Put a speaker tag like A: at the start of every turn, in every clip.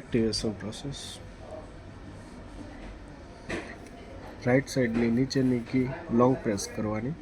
A: Activation process. Right સાઈડની નીચેની કી long press કરવાની.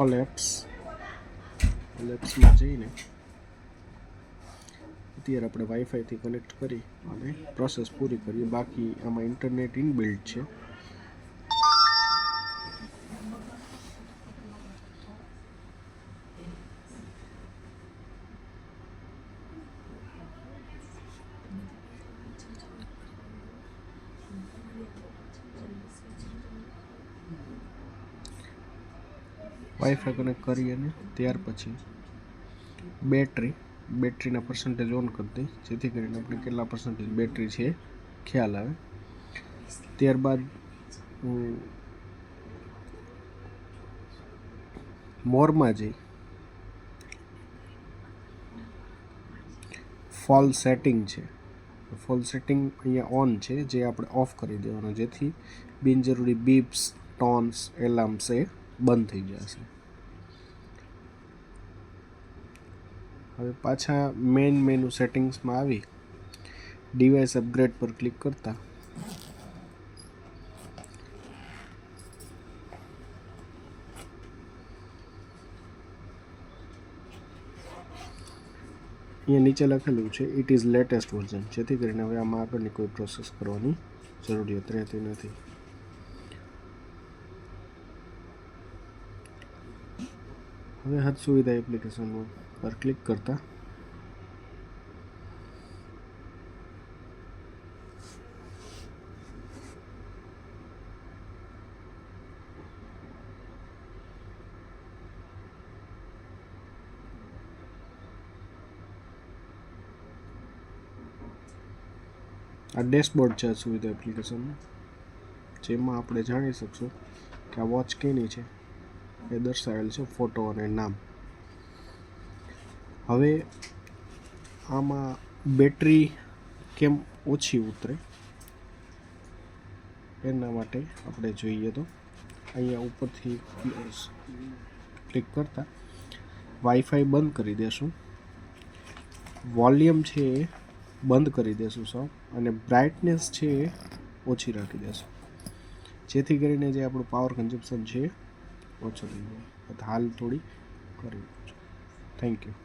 A: ઓલેપ્સમાં જઈને અત્યારે આપણે વાઈફાઈથી કનેક્ટ કરી અને પ્રોસેસ પૂરી કરીએ. બાકી આમાં ઇન્ટરનેટ ઇનબિલ્ટ છે. વાઈફાઈ કનેક્ટ કરી અને ત્યાર પછી બેટરીના પર્સન્ટેજ ઓન કરી દઈ, જેથી કરીને આપણે કેટલા પર્સન્ટેજ બેટરી છે ખ્યાલ આવે. ત્યારબાદ મોરમાં જઈ ફોલ સેટિંગ છે. ફોલ સેટિંગ અહીંયા ઓન છે, જે આપણે ઓફ કરી દેવાનું, જેથી બિનજરૂરી બીપ્સ, ટોન્સ, એલાર્મ્સ એ બંધ થઈ જશે. હવે પાછા મેઇન મેનુ સેટિંગ્સમાં આવી ડિવાઇસ અપગ્રેડ પર ક્લિક કરતા અહીંયા નીચે લખેલું છે ઇટ ઇઝ લેટેસ્ટ વર્ઝન, જેથી કરીને હવે આમાં આગળની કોઈ પ્રોસેસ કરવાની જરૂરિયાત રહેતી નથી. હવે હદ સુવિધા એપ્લિકેશન પર ક્લિક કરતા આ ડેશબોર્ડ છે આ સુવિધા એપ્લિકેશનમાં, જેમાં આપણે જાણી શકશું કે આ વોચ કેની છે એ દર્શાવેલ છે, ફોટો અને નામ. હવે આમાં બેટરી કેમ ઓછી ઉતરે એના માટે આપણે જોઈએ તો અહીંયા ઉપરથી ક્લિક કરતા વાઈફાઈ બંધ કરી દેશું, વોલ્યુમ છે એ બંધ કરી દેશું સૌ, અને બ્રાઇટનેસ છે એ ઓછી રાખી દેશું, જેથી કરીને જે આપણું પાવર કન્ઝમ્પશન છે ઓછું થઈ જાય. હાલ થોડી કરી. Thank you.